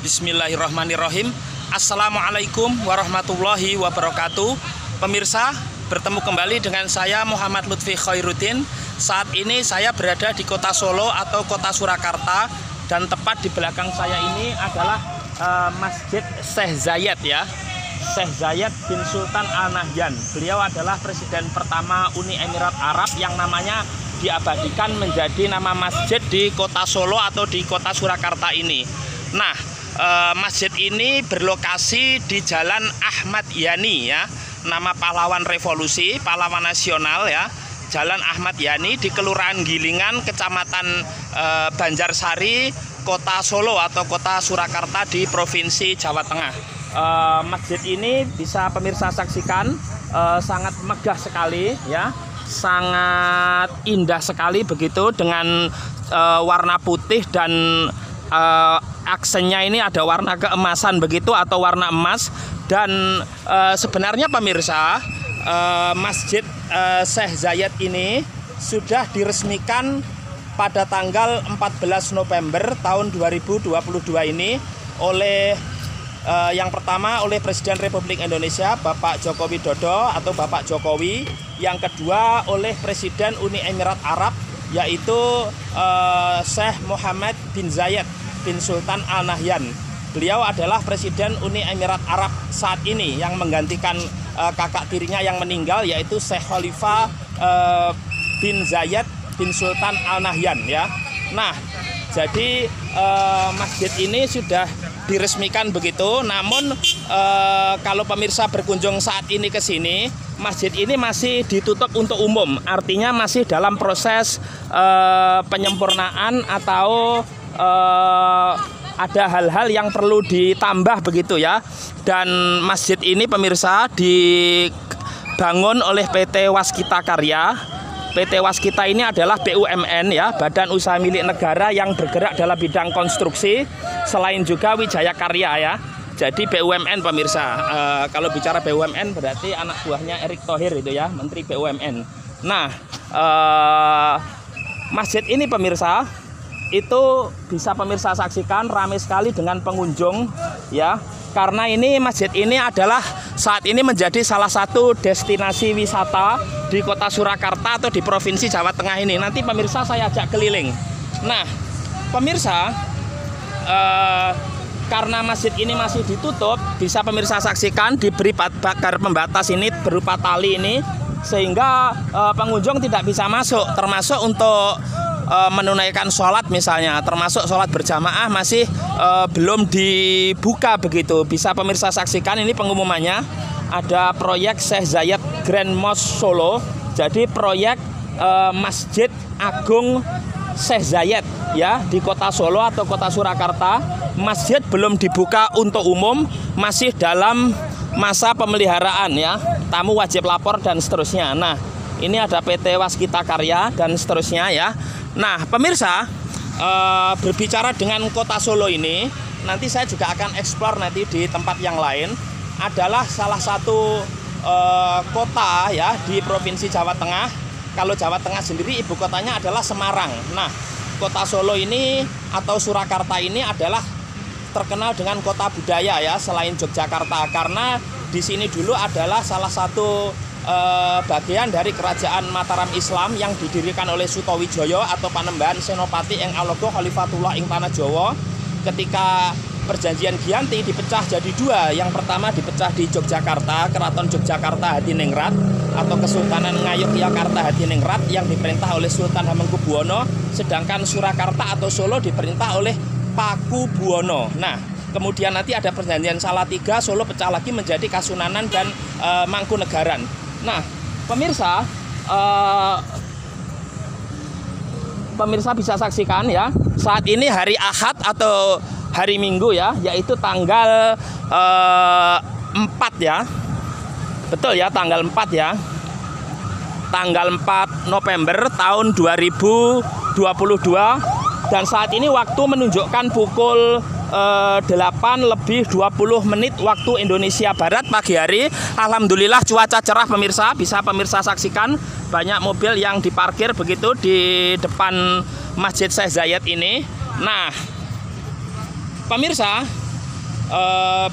Bismillahirrahmanirrahim. Assalamualaikum warahmatullahi wabarakatuh. Pemirsa, bertemu kembali dengan saya Muhammad Lutfi Khairuddin. Saat ini saya berada di kota Solo atau kota Surakarta, dan tepat di belakang saya ini adalah Masjid Syekh Zayed ya. Syekh Zayed bin Sultan Al Nahyan. Beliau adalah presiden pertama Uni Emirat Arab yang namanya diabadikan menjadi nama masjid di kota Solo atau di kota Surakarta ini. Nah, masjid ini berlokasi di Jalan Ahmad Yani ya, nama pahlawan revolusi, pahlawan nasional ya. Jalan Ahmad Yani di Kelurahan Gilingan, Kecamatan Banjarsari, Kota Solo atau Kota Surakarta di Provinsi Jawa Tengah. Masjid ini bisa pemirsa saksikan, sangat megah sekali ya, sangat indah sekali begitu, dengan warna putih dan aksennya ini ada warna keemasan begitu atau warna emas. Dan sebenarnya pemirsa, Masjid Syekh Zayed ini sudah diresmikan pada tanggal 14 November tahun 2022 ini oleh yang pertama oleh Presiden Republik Indonesia Bapak Joko Widodo atau Bapak Jokowi, yang kedua oleh Presiden Uni Emirat Arab yaitu Syekh Mohammed bin Zayed bin Sultan Al Nahyan. Beliau adalah Presiden Uni Emirat Arab saat ini yang menggantikan kakak tirinya yang meninggal, yaitu Syekh Khalifah bin Zayed bin Sultan Al Nahyan ya. Nah, jadi masjid ini sudah diresmikan begitu. Namun kalau pemirsa berkunjung saat ini ke sini, masjid ini masih ditutup untuk umum. Artinya masih dalam proses penyempurnaan atau ada hal-hal yang perlu ditambah begitu ya. Dan masjid ini pemirsa dibangun oleh PT Waskita Karya. PT Waskita ini adalah BUMN ya, Badan Usaha Milik Negara yang bergerak dalam bidang konstruksi, selain juga Wijaya Karya ya. Jadi BUMN pemirsa. Kalau bicara BUMN berarti anak buahnya Erick Thohir itu ya, Menteri BUMN. Nah, masjid ini pemirsa itu bisa pemirsa saksikan ramai sekali dengan pengunjung ya, karena ini masjid ini adalah saat ini menjadi salah satu destinasi wisata di kota Surakarta atau di Provinsi Jawa Tengah ini. Nanti pemirsa saya ajak keliling. Nah pemirsa, karena masjid ini masih ditutup, bisa pemirsa saksikan diberi pagar pembatas ini berupa tali ini, sehingga pengunjung tidak bisa masuk, termasuk untuk menunaikan sholat misalnya, termasuk sholat berjamaah masih belum dibuka begitu. Bisa pemirsa saksikan ini pengumumannya, ada proyek Syekh Zayed Grand Mosque Solo. Jadi proyek Masjid Agung Syekh Zayed ya di kota Solo atau kota Surakarta. Masjid belum dibuka untuk umum, masih dalam masa pemeliharaan ya, tamu wajib lapor dan seterusnya. Nah, ini ada PT Waskita Karya dan seterusnya ya. Nah pemirsa, berbicara dengan kota Solo ini, nanti saya juga akan eksplor nanti di tempat yang lain. Adalah salah satu kota ya di Provinsi Jawa Tengah. Kalau Jawa Tengah sendiri ibu kotanya adalah Semarang. Nah, kota Solo ini atau Surakarta ini adalah terkenal dengan kota budaya ya, selain Yogyakarta, karena di sini dulu adalah salah satu bagian dari kerajaan Mataram Islam yang didirikan oleh Sutowijoyo atau Panembahan Senopati ing Alogo Khalifatullah ing Tanah Jawa. Ketika perjanjian Giyanti dipecah jadi dua. Yang pertama dipecah di Yogyakarta, Keraton Yogyakarta Hadiningrat atau Kesultanan Ngayogyakarta Hadiningrat yang diperintah oleh Sultan Hamengkubuwono, sedangkan Surakarta atau Solo diperintah oleh Pakubuwono. Nah, kemudian nanti ada perjanjian Salatiga, Solo pecah lagi menjadi Kasunanan dan Mangkunegaran. Nah, pemirsa, pemirsa bisa saksikan ya, saat ini hari Ahad atau hari Minggu ya, yaitu tanggal 4 ya. Betul ya, tanggal 4 ya. Tanggal 4 November tahun 2022. Dan saat ini waktu menunjukkan pukul 8:20 waktu Indonesia Barat pagi hari. Alhamdulillah cuaca cerah pemirsa, bisa pemirsa saksikan banyak mobil yang diparkir begitu di depan Masjid Syekh Zayed ini. Nah pemirsa,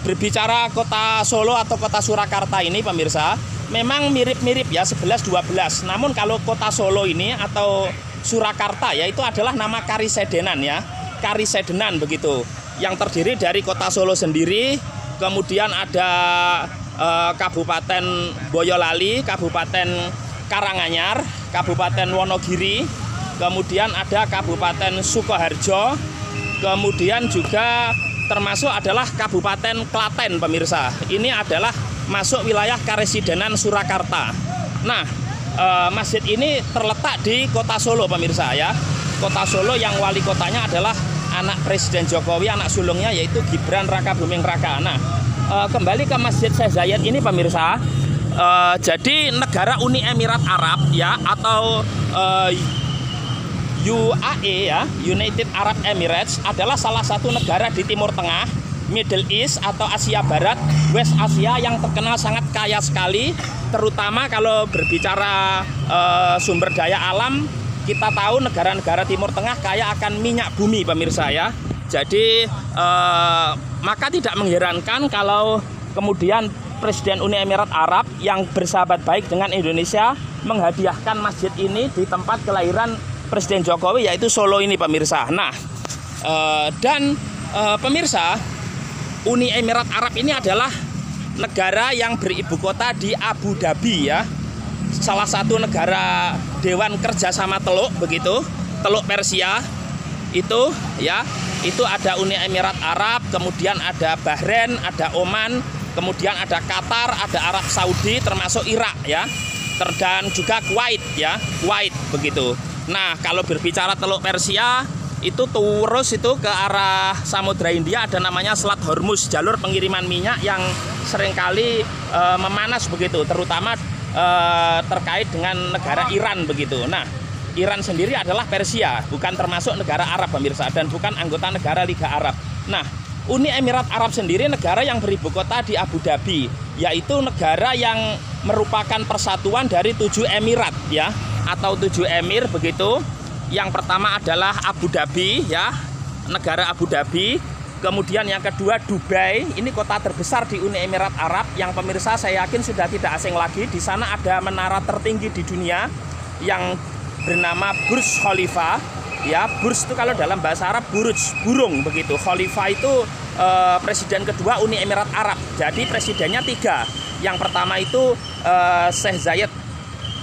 berbicara kota Solo atau kota Surakarta ini pemirsa, memang mirip-mirip ya 11-12. Namun kalau kota Solo ini atau Surakarta ya itu adalah nama Karisedenan ya. Karisedenan begitu. Yang terdiri dari kota Solo sendiri, kemudian ada Kabupaten Boyolali, Kabupaten Karanganyar, Kabupaten Wonogiri, kemudian ada Kabupaten Sukoharjo, kemudian juga termasuk adalah Kabupaten Klaten pemirsa. Ini adalah masuk wilayah Karesidenan Surakarta. Nah, masjid ini terletak di kota Solo pemirsa ya. Kota Solo yang wali kotanya adalah anak Presiden Jokowi, anak sulungnya yaitu Gibran Rakabuming Raka. Nah, kembali ke Masjid Syekh Zayed ini pemirsa. Jadi negara Uni Emirat Arab ya atau UAE ya, United Arab Emirates adalah salah satu negara di Timur Tengah, Middle East atau Asia Barat, West Asia yang terkenal sangat kaya sekali, terutama kalau berbicara sumber daya alam. Kita tahu negara-negara Timur Tengah kaya akan minyak bumi pemirsa ya. Jadi maka tidak mengherankan kalau kemudian Presiden Uni Emirat Arab yang bersahabat baik dengan Indonesia menghadiahkan masjid ini di tempat kelahiran Presiden Jokowi yaitu Solo ini pemirsa. Nah, pemirsa, Uni Emirat Arab ini adalah negara yang beribu kota di Abu Dhabi ya. Salah satu negara Dewan Kerjasama Teluk begitu, Teluk Persia itu ya. Itu ada Uni Emirat Arab, kemudian ada Bahrain, ada Oman, kemudian ada Qatar, ada Arab Saudi termasuk Irak ya. Dan juga Kuwait ya, Kuwait begitu. Nah, kalau berbicara Teluk Persia itu terus itu ke arah Samudra Hindia ada namanya Selat Hormuz, jalur pengiriman minyak yang seringkali memanas begitu, terutama terkait dengan negara Iran begitu. Nah, Iran sendiri adalah Persia, bukan termasuk negara Arab pemirsa dan bukan anggota negara Liga Arab. Nah, Uni Emirat Arab sendiri negara yang beribu kota di Abu Dhabi, yaitu negara yang merupakan persatuan dari 7 emirat ya, atau 7 emir begitu. Yang pertama adalah Abu Dhabi ya, negara Abu Dhabi. Kemudian yang kedua Dubai, ini kota terbesar di Uni Emirat Arab yang pemirsa saya yakin sudah tidak asing lagi. Di sana ada menara tertinggi di dunia yang bernama Burj Khalifa. Ya, Burj itu kalau dalam bahasa Arab buruj, burung begitu. Khalifa itu presiden kedua Uni Emirat Arab. Jadi presidennya 3. Yang pertama itu Syekh Zayed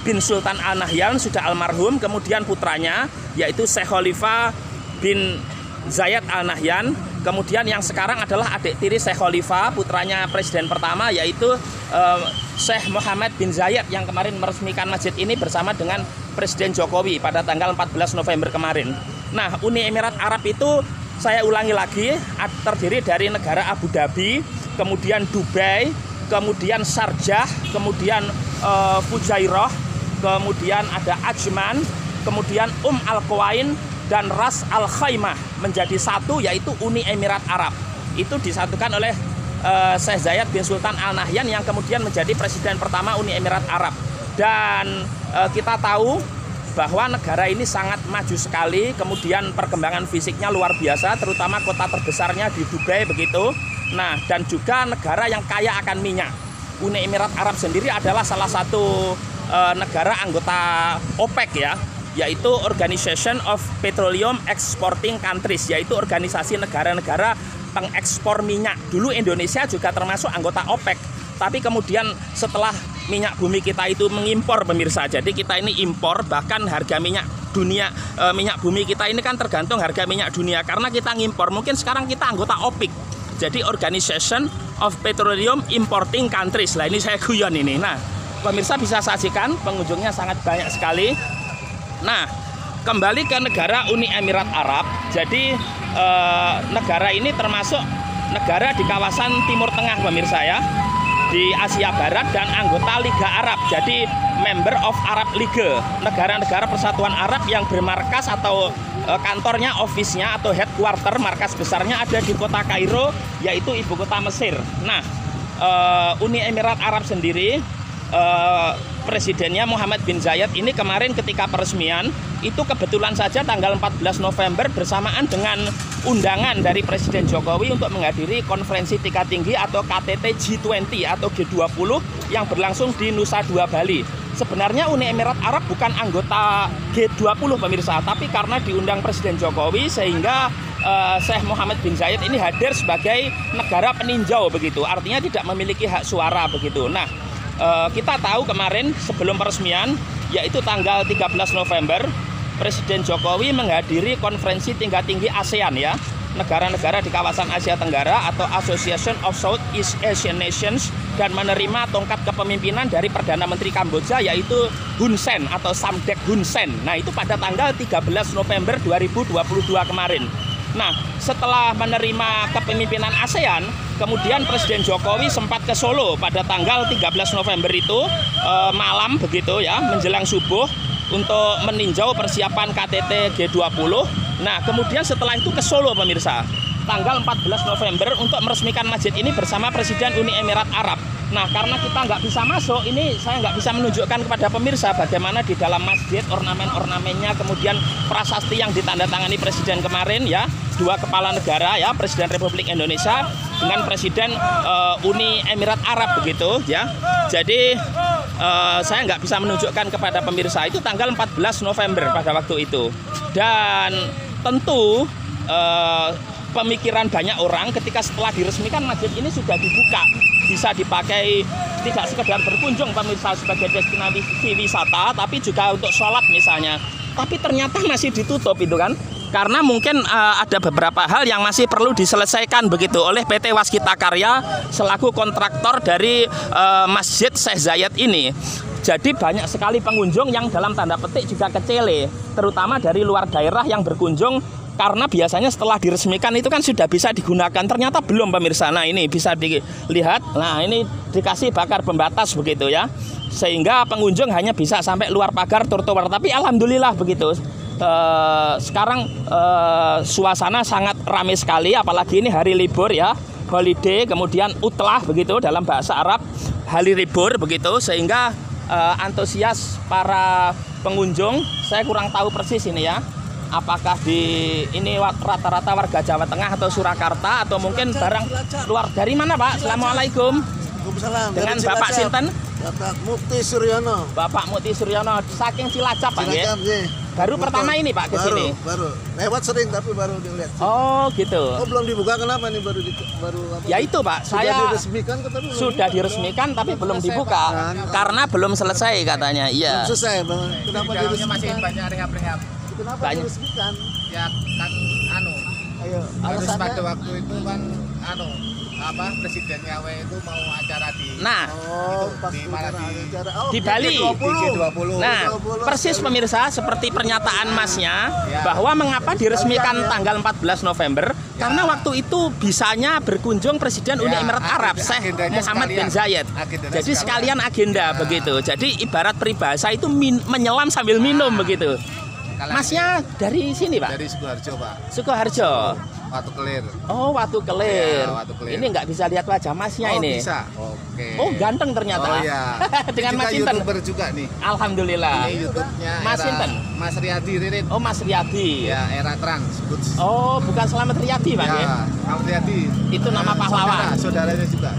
bin Sultan Al Nahyan sudah almarhum, kemudian putranya yaitu Syekh Khalifa bin Zayed Al Nahyan, kemudian yang sekarang adalah adik tiri Syekh Khalifa, putranya presiden pertama yaitu Syekh Muhammad bin Zayed yang kemarin meresmikan masjid ini bersama dengan Presiden Jokowi pada tanggal 14 November kemarin. Nah, Uni Emirat Arab itu saya ulangi lagi terdiri dari negara Abu Dhabi, kemudian Dubai, kemudian Sharjah, kemudian Fujairah, kemudian ada Ajman, kemudian Al-Qawain dan Ras Al Khaimah menjadi satu yaitu Uni Emirat Arab. Itu disatukan oleh Syekh Zayed bin Sultan Al Nahyan yang kemudian menjadi presiden pertama Uni Emirat Arab. Dan kita tahu bahwa negara ini sangat maju sekali, kemudian perkembangan fisiknya luar biasa, terutama kota terbesarnya di Dubai begitu. Nah, dan juga negara yang kaya akan minyak. Uni Emirat Arab sendiri adalah salah satu negara anggota OPEC ya, yaitu Organization of Petroleum Exporting Countries, yaitu organisasi negara-negara pengekspor minyak. Dulu Indonesia juga termasuk anggota OPEC, tapi kemudian setelah minyak bumi kita itu mengimpor pemirsa, jadi kita ini impor, bahkan harga minyak dunia, minyak bumi kita ini kan tergantung harga minyak dunia karena kita ngimpor. Mungkin sekarang kita anggota OPEC, jadi Organization of Petroleum Importing Countries. Lah ini saya guyon ini. Nah, pemirsa bisa saksikan pengunjungnya sangat banyak sekali. Nah, kembali ke negara Uni Emirat Arab. Jadi negara ini termasuk negara di kawasan Timur Tengah pemirsa ya, di Asia Barat dan anggota Liga Arab. Jadi member of Arab League, negara-negara persatuan Arab yang bermarkas atau kantornya, office-nya atau headquarter, markas besarnya ada di kota Kairo, yaitu ibu kota Mesir. Nah, Uni Emirat Arab sendiri presidennya Muhammad bin Zayed ini kemarin ketika peresmian itu kebetulan saja tanggal 14 November bersamaan dengan undangan dari Presiden Jokowi untuk menghadiri konferensi tingkat tinggi atau KTT G20 atau G20 yang berlangsung di Nusa Dua Bali. Sebenarnya Uni Emirat Arab bukan anggota G20 pemirsa, tapi karena diundang Presiden Jokowi sehingga Syekh Muhammad bin Zayed ini hadir sebagai negara peninjau begitu, artinya tidak memiliki hak suara begitu. Nah, kita tahu kemarin sebelum peresmian, yaitu tanggal 13 November, Presiden Jokowi menghadiri konferensi tingkat tinggi ASEAN ya, negara-negara di kawasan Asia Tenggara atau Association of Southeast Asian Nations, dan menerima tongkat kepemimpinan dari Perdana Menteri Kamboja yaitu Hun Sen atau Samdech Hun Sen. Nah, itu pada tanggal 13 November 2022 kemarin. Nah, setelah menerima kepemimpinan ASEAN, kemudian Presiden Jokowi sempat ke Solo pada tanggal 13 November itu malam begitu ya, menjelang subuh untuk meninjau persiapan KTT G20. Nah, kemudian setelah itu ke Solo pemirsa, tanggal 14 November untuk meresmikan masjid ini bersama Presiden Uni Emirat Arab. Nah, karena kita nggak bisa masuk, ini saya nggak bisa menunjukkan kepada pemirsa bagaimana di dalam masjid ornamen-ornamennya, kemudian prasasti yang ditandatangani Presiden kemarin ya, dua kepala negara ya, Presiden Republik Indonesia dengan Presiden Uni Emirat Arab begitu ya. Jadi saya nggak bisa menunjukkan kepada pemirsa, itu tanggal 14 November pada waktu itu. Dan tentu pemikiran banyak orang ketika setelah diresmikan masjid ini sudah dibuka, bisa dipakai tidak sekedar berkunjung pemirsa sebagai destinasi wisata, tapi juga untuk sholat misalnya. Tapi ternyata masih ditutup itu kan, karena mungkin ada beberapa hal yang masih perlu diselesaikan begitu oleh PT Waskita Karya selaku kontraktor dari Masjid Syekh Zayed ini. Jadi banyak sekali pengunjung yang dalam tanda petik juga kecele, terutama dari luar daerah yang berkunjung, karena biasanya setelah diresmikan itu kan sudah bisa digunakan, ternyata belum pemirsa. Nah, ini bisa dilihat, nah ini dikasih bakar pembatas begitu ya, sehingga pengunjung hanya bisa sampai luar pagar trotoar. Tapi alhamdulillah begitu, sekarang suasana sangat ramai sekali, apalagi ini hari libur ya, holiday, kemudian utlah begitu dalam bahasa Arab, hari libur begitu, sehingga antusias para pengunjung, saya kurang tahu persis ini ya, apakah di ini rata-rata warga Jawa Tengah atau Surakarta atau mungkin barang luar. Dari mana Pak? Assalamualaikum. Dengan Bapak Sinten? Bapak Mukti Suryono. Bapak Mukti Suryono, saking Cilacap Pak ya? Baru pertama ini Pak ke sini? Baru. Lewat sering tapi baru dilihat. Oh gitu. Oh belum dibuka, kenapa nih baru apa? Ya itu Pak, saya sudah diresmikan tapi belum dibuka karena belum selesai katanya. Iya. Belum selesai Bang. Kenapa diresmikan? Masih banyak rehab-rehab. Kenapa Banyak. diresmikan? Ya kan Ayo, harus alasannya. pada waktu itu kan presidennya itu mau acara di Nah, Pas di mana di Bali. G20. Nah, persis pemirsa seperti pernyataan Masnya bahwa mengapa diresmikan tanggal 14 November, karena waktu itu bisanya berkunjung Presiden Uni Emirat Arab Syekh Muhammad bin Zayed. Jadi sekalian agenda begitu. Jadi ibarat peribahasa itu menyelam sambil minum begitu. Masnya dari sini Pak? Dari Sukoharjo Pak. Sukoharjo. Watu Kelir. Oh, Watu Kelir. Ya, Watu Kelir. Ini nggak bisa lihat wajah Masnya ini. Bisa. Oke. Oh, ganteng ternyata. Oh iya. Dengan Mas Juga Sinten. YouTuber juga nih. Alhamdulillah. Ini YouTube-nya Mas Sinten. Mas Riyadi Ririn. Oh, Mas Riyadi. Ya, Era Trans. Oh, bukan Selamat Riyadi, Pak ya? Mas Riyadi. Itu nama pahlawan. Saudaranya juga.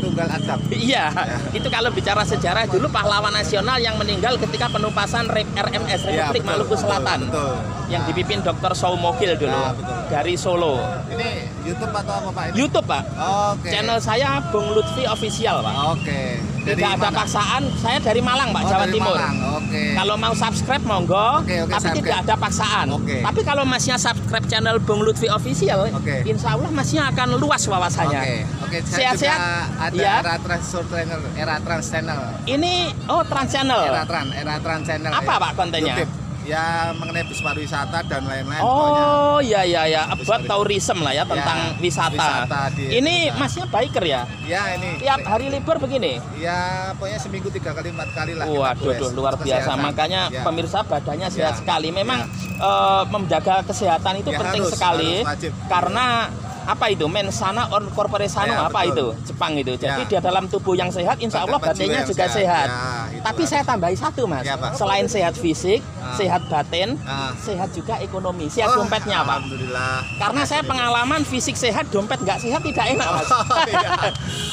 Tunggal Adab. Iya. Itu kalau bicara sejarah, dulu pahlawan nasional yang meninggal ketika penumpasan RMS Republik betul, Maluku Selatan. Betul. Yang dipimpin Dr. Soumogil dulu dari Solo. Ini YouTube atau apa Pak? Ini? YouTube, Pak. Oke. Channel saya Bung Lutfi Official, Pak. Oke. Tidak ada paksaan. Saya dari Malang, Pak, Jawa dari Timur. Malang. Oke. Kalau mau subscribe monggo, Oke, tapi subscribe. tidak ada paksaan. Oke. Tapi kalau Masnya subscribe channel Bung Lutfi Official, Oke. insya Allah Masnya akan luas wawasannya. Oke. Saya Sehat-sehat. juga ada Ya. Era Trans Channel. Ini Trans Channel. Era Trans Channel. Apa Pak kontennya? YouTube. Ya mengenai bus pariwisata dan lain-lain. Oh, ya Bus about tourism lah ya, tentang wisata. wisata di Ini Indonesia. Masnya biker ya? Ya ini. Tiap hari libur begini? Ya pokoknya seminggu 3 kali 4 kali lah. Waduh, luar biasa. Kesehatan. Makanya Ya. pemirsa badannya sehat Ya. sekali. Memang menjaga kesehatan itu Ya, penting harus sekali, wajib. karena apa itu mensana or corpore sano, Ya, apa betul. itu Jepang itu. Jadi Ya. dia dalam tubuh yang sehat, insya Allah Terdapat batinnya jiwa yang juga sehat. Ya, itulah. Tapi saya tambahi satu mas, Ya, Pak. selain sehat fisik, Ah. sehat batin, Ah. sehat juga ekonomi, sehat Oh, dompetnya pak. Alhamdulillah. Karena saya pengalaman fisik sehat, dompet nggak sehat tidak enak mas. Oh, iya.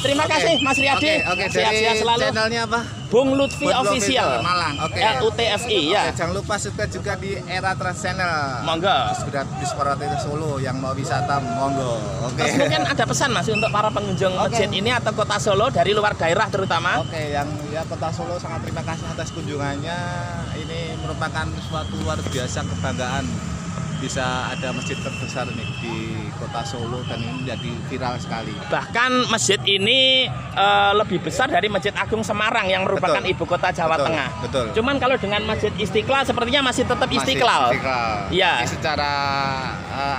Terima Oke. kasih Mas Riyadi, Oke, sehat-sehat dari selalu. channelnya apa? Bung Lutfi Bung Lutfi Official, Malang. Oke. LUTFI ya. Oke, jangan lupa subscribe juga di Era Trans Channel. Monggo. Sudah di Sporatitas Solo yang mau wisata, monggo. Oke. Terus mungkin ada pesan mas untuk para pengunjung Oke. masjid ini atau kota Solo dari luar daerah terutama. Oke, yang ya Kota Solo sangat terima kasih atas kunjungannya. Ini merupakan suatu luar biasa kebanggaan bisa ada masjid terbesar nih di Kota Solo dan ini menjadi viral sekali. Bahkan masjid ini lebih besar dari Masjid Agung Semarang yang merupakan Betul. ibu kota Jawa Betul, Tengah. betul. Cuman kalau dengan Masjid Istiqlal sepertinya masih tetap Masih Istiqlal. Iya. Iya. Secara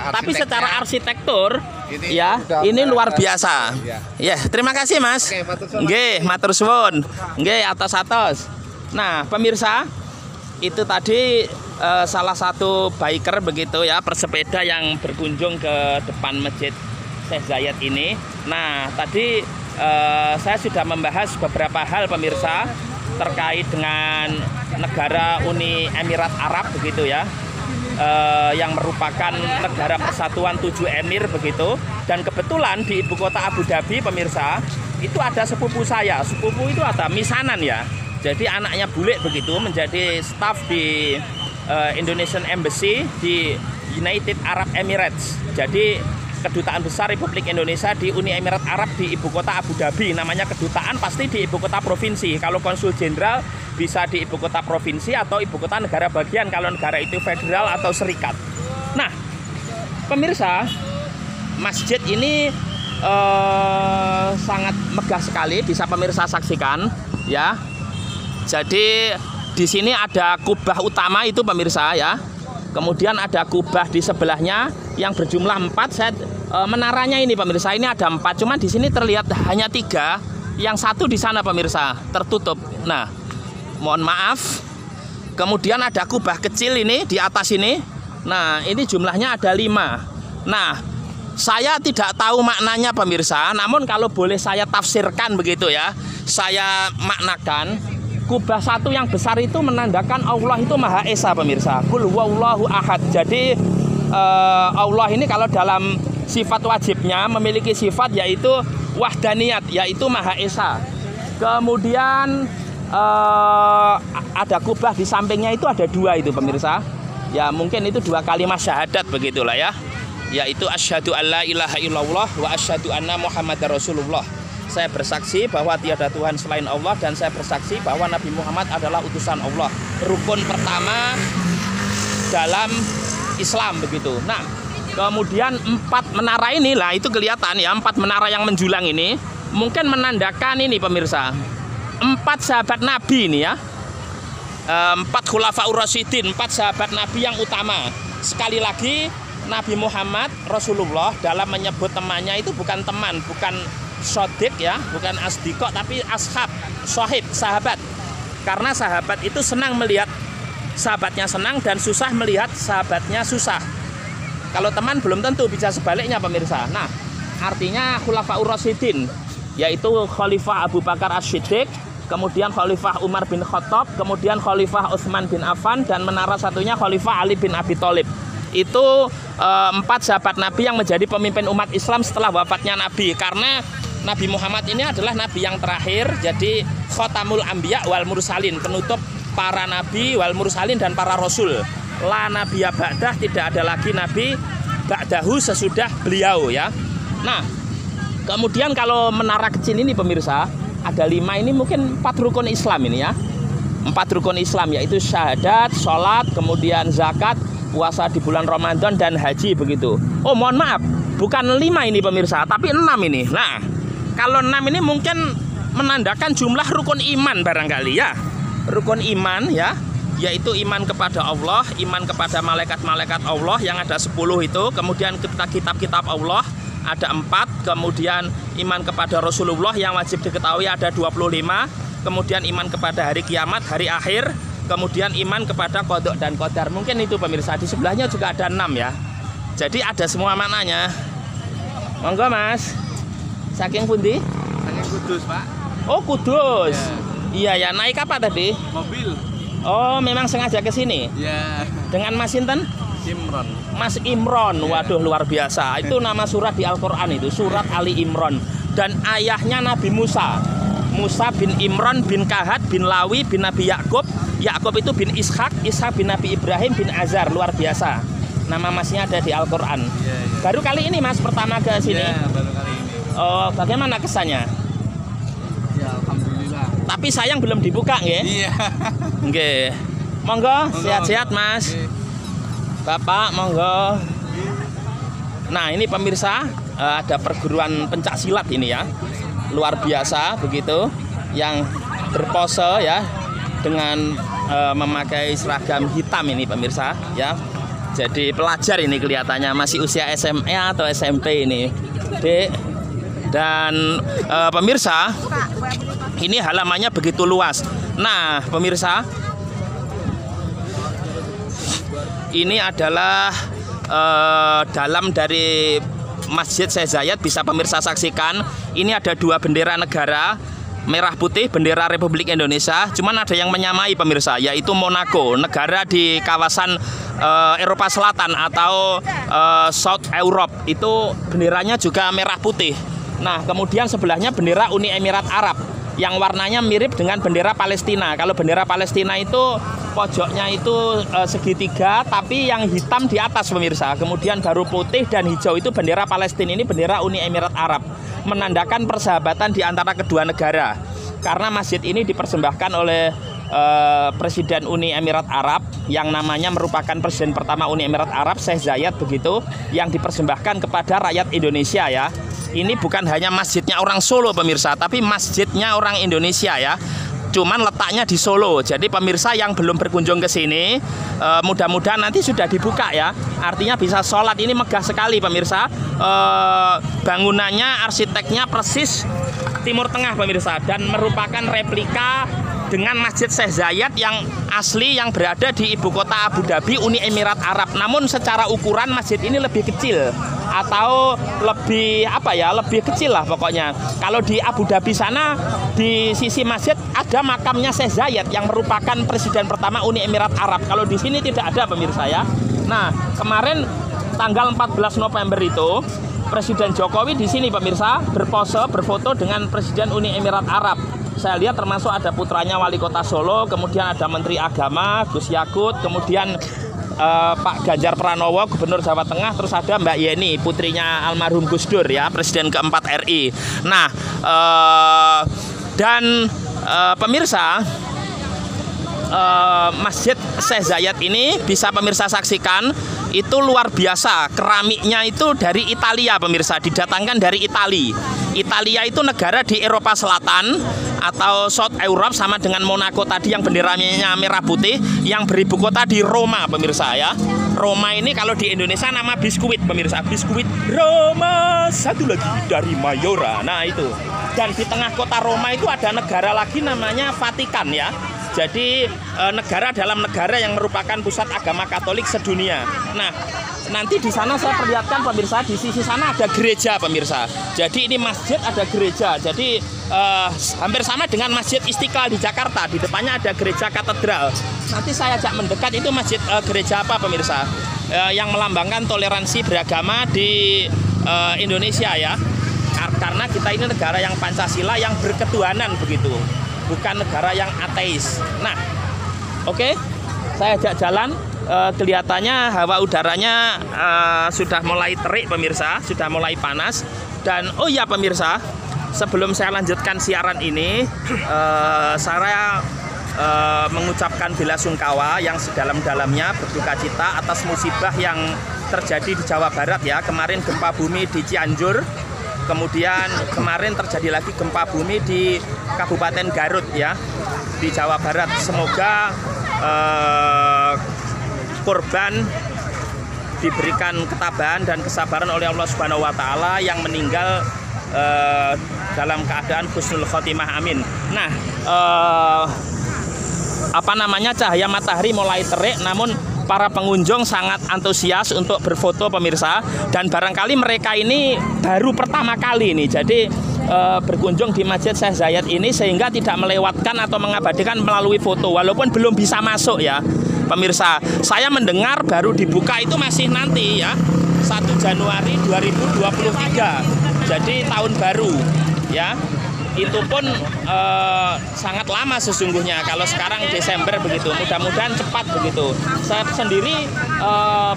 Tapi secara arsitektur Ini ya udah ini luar beres. biasa. Iya. Ya, terima kasih Mas. Oke, matur suwun. Nggih, matur suwun. Nggih, atos-atos. Nah, pemirsa, itu tadi salah satu biker begitu ya, persepeda yang berkunjung ke depan Masjid Syekh Zayed ini. Nah, tadi saya sudah membahas beberapa hal pemirsa terkait dengan negara Uni Emirat Arab begitu ya. Yang merupakan negara persatuan 7 emir begitu, dan kebetulan di ibu kota Abu Dhabi pemirsa itu ada sepupu saya. Sepupu itu ada misanan ya, jadi anaknya bule begitu menjadi staf di Indonesian Embassy di United Arab Emirates. Jadi kedutaan besar Republik Indonesia di Uni Emirat Arab di ibu kota Abu Dhabi. Namanya kedutaan pasti di ibu kota provinsi. Kalau konsul jenderal bisa di ibu kota provinsi atau ibu kota negara bagian kalau negara itu federal atau serikat. Nah, pemirsa, masjid ini sangat megah sekali, bisa pemirsa saksikan ya. Jadi di sini ada kubah utama itu pemirsa ya. Kemudian ada kubah di sebelahnya yang berjumlah 4. Saya menaranya ini pemirsa ini ada 4, cuman di sini terlihat hanya 3. Yang satu di sana pemirsa tertutup. Nah, mohon maaf. Kemudian ada kubah kecil ini di atas ini. Nah, ini jumlahnya ada 5. Nah, saya tidak tahu maknanya pemirsa, namun kalau boleh saya tafsirkan begitu ya, saya maknakan. Kubah satu yang besar itu menandakan Allah itu Maha Esa pemirsa. Qul huwallahu ahad. Jadi Allah ini kalau dalam sifat wajibnya memiliki sifat yaitu wahdaniyat, yaitu Maha Esa. Kemudian ada kubah di sampingnya itu ada 2 itu pemirsa. Ya mungkin itu 2 kalimat syahadat begitulah ya. Yaitu asyhadu alla ilaha illallah wa asyhadu anna muhammadar rasulullah. Saya bersaksi bahwa tiada Tuhan selain Allah dan saya bersaksi bahwa Nabi Muhammad adalah utusan Allah. Rukun pertama dalam Islam begitu. Nah, kemudian 4 menara ini lah itu kelihatan ya, 4 menara yang menjulang ini mungkin menandakan ini pemirsa. 4 sahabat Nabi ini ya. 4 khulafaur rasyidin, 4 sahabat Nabi yang utama. Sekali lagi Nabi Muhammad Rasulullah dalam menyebut temannya itu bukan teman, bukan sodik ya, bukan asdiko, tapi ashab, sohib, sahabat. Karena sahabat itu senang melihat sahabatnya senang dan susah melihat sahabatnya susah. Kalau teman belum tentu, bisa sebaliknya pemirsa. Nah, artinya khulafaur rasyidin, yaitu Khalifah Abu Bakar As-Siddiq, kemudian Khalifah Umar bin Khattab, kemudian Khalifah Utsman bin Affan, dan menara satunya Khalifah Ali bin Abi Thalib. Itu 4 sahabat Nabi yang menjadi pemimpin umat Islam setelah wafatnya Nabi. Karena Nabi Muhammad ini adalah Nabi yang terakhir, jadi khotamul anbiya wal mursalin, penutup para Nabi wal mursalin dan para Rasul. La nabiyya ba'dah, tidak ada lagi Nabi ba'dahu sesudah beliau ya. Nah, kemudian kalau menara kecil ini pemirsa, ada 5 ini mungkin 4 rukun Islam ini ya. 4 rukun Islam yaitu syahadat, sholat, kemudian zakat, puasa di bulan Ramadan dan haji begitu. Oh mohon maaf, bukan 5 ini pemirsa, tapi 6 ini. Nah, kalau 6 ini mungkin menandakan jumlah rukun iman barangkali ya. Rukun iman ya, yaitu iman kepada Allah, iman kepada malaikat-malaikat Allah yang ada 10 itu, kemudian kitab-kitab Allah ada 4, kemudian iman kepada Rasulullah yang wajib diketahui ada 25, kemudian iman kepada hari kiamat, hari akhir, kemudian iman kepada qada dan qadar. Mungkin itu pemirsa, di sebelahnya juga ada 6 ya. Jadi ada semua maknanya. Monggo Mas. Saking pundi? Saking Kudus, Pak. Oh, Kudus. Iya ya, naik apa tadi? Mobil. Oh, memang sengaja ke sini. Ya. Dengan Mas Sinten? Imron. Mas Imron. Waduh, luar biasa. Itu nama surat di Al-Qur'an itu, surat Ali Imron. Dan ayahnya Nabi Musa. Musa bin Imron bin Kahat bin Lawi bin Nabi Yakub. Yakub itu bin Ishak, Ishak bin Nabi Ibrahim bin Azar. Luar biasa. Nama masnya ada di Al-Qur'an. Ya. Baru kali ini Mas pertama ke sini. Ya, baru kali ini. Oh, bagaimana kesannya? Ya, alhamdulillah. Tapi sayang belum dibuka nggih. Iya. Nggih. Monggo, sehat-sehat Mas. Bapak, monggo. Nah, ini pemirsa, ada perguruan pencak silat ini ya. Luar biasa begitu, yang berpose ya dengan memakai seragam hitam ini pemirsa ya. Jadi pelajar ini kelihatannya masih usia SMA atau SMP ini. Dek. Dan pemirsa, ini halamannya begitu luas. Nah, pemirsa, ini adalah dalam dari Masjid Syekh Zayed, bisa pemirsa saksikan. Ini ada dua bendera negara, merah putih, bendera Republik Indonesia. Cuman ada yang menyamai pemirsa, yaitu Monaco, negara di kawasan Eropa Selatan atau South Europe. Itu benderanya juga merah putih. Nah, kemudian sebelahnya bendera Uni Emirat Arab yang warnanya mirip dengan bendera Palestina. Kalau bendera Palestina itu pojoknya itu segitiga, tapi yang hitam di atas pemirsa. Kemudian baru putih dan hijau itu bendera Palestina. Ini bendera Uni Emirat Arab, menandakan persahabatan di antara kedua negara. Karena masjid ini dipersembahkan oleh Presiden Uni Emirat Arab yang namanya merupakan presiden pertama Uni Emirat Arab, Syekh Zayed begitu, yang dipersembahkan kepada rakyat Indonesia ya. Ini bukan hanya masjidnya orang Solo pemirsa, tapi masjidnya orang Indonesia ya. Cuman letaknya di Solo. Jadi pemirsa yang belum berkunjung ke sini, mudah-mudahan nanti sudah dibuka ya. Artinya bisa sholat. Ini megah sekali pemirsa. Bangunannya, arsiteknya persis Timur Tengah pemirsa, dan merupakan replika dengan Masjid Syekh Zayed yang asli yang berada di ibu kota Abu Dhabi, Uni Emirat Arab. Namun secara ukuran masjid ini lebih kecil atau lebih lebih kecil lah pokoknya. Kalau di Abu Dhabi sana, di sisi masjid ada makamnya Syekh Zayed yang merupakan presiden pertama Uni Emirat Arab. Kalau di sini tidak ada pemirsa ya. Nah, kemarin tanggal 14 November itu Presiden Jokowi di sini pemirsa berpose, berfoto dengan Presiden Uni Emirat Arab. Saya lihat termasuk ada putranya Wali Kota Solo, kemudian ada Menteri Agama Gus Yakut, kemudian Pak Ganjar Pranowo, Gubernur Jawa Tengah, terus ada Mbak Yeni, putrinya almarhum Gus Dur ya, Presiden keempat RI. Nah, pemirsa, Masjid Syekh Zayed ini bisa pemirsa saksikan, itu luar biasa. Keramiknya itu dari Italia pemirsa, didatangkan dari Italia. Italia itu negara di Eropa Selatan atau South Europe, sama dengan Monaco tadi yang benderanya merah putih, yang beribu kota di Roma pemirsa ya. Roma ini kalau di Indonesia nama biskuit pemirsa, biskuit Roma, satu lagi dari Mayora. Nah itu. Dan di tengah kota Roma itu ada negara lagi namanya Vatikan ya. Jadi negara dalam negara yang merupakan pusat agama Katolik sedunia. Nah, nanti di sana saya perlihatkan pemirsa, di sisi sana ada gereja pemirsa. Jadi ini masjid, ada gereja. Jadi hampir sama dengan Masjid Istiqlal di Jakarta. Di depannya ada gereja katedral. Nanti saya ajak mendekat, itu masjid gereja apa pemirsa? Yang melambangkan toleransi beragama di Indonesia ya. Karena kita ini negara yang Pancasila, yang berketuhanan begitu, bukan negara yang ateis. Nah, oke, saya ajak jalan. Kelihatannya hawa udaranya sudah mulai terik pemirsa, sudah mulai panas. Dan oh ya pemirsa, sebelum saya lanjutkan siaran ini, saya mengucapkan bela sungkawa yang sedalam-dalamnya, berduka cita atas musibah yang terjadi di Jawa Barat ya. Kemarin gempa bumi di Cianjur, kemudian kemarin terjadi lagi gempa bumi di Kabupaten Garut ya, di Jawa Barat. Semoga korban diberikan ketabahan dan kesabaran oleh Allah Subhanahu wa Ta'ala, yang meninggal dalam keadaan husnul khotimah, amin. Nah, cahaya matahari mulai terik, namun para pengunjung sangat antusias untuk berfoto pemirsa, dan barangkali mereka ini baru pertama kali ini jadi berkunjung di Masjid Syekh Zayed ini, sehingga tidak melewatkan atau mengabadikan melalui foto walaupun belum bisa masuk ya pemirsa. Saya mendengar baru dibuka itu masih nanti ya 1 Januari 2023, jadi tahun baru ya. Itu pun sangat lama sesungguhnya kalau sekarang Desember begitu. Mudah-mudahan cepat begitu. Saya sendiri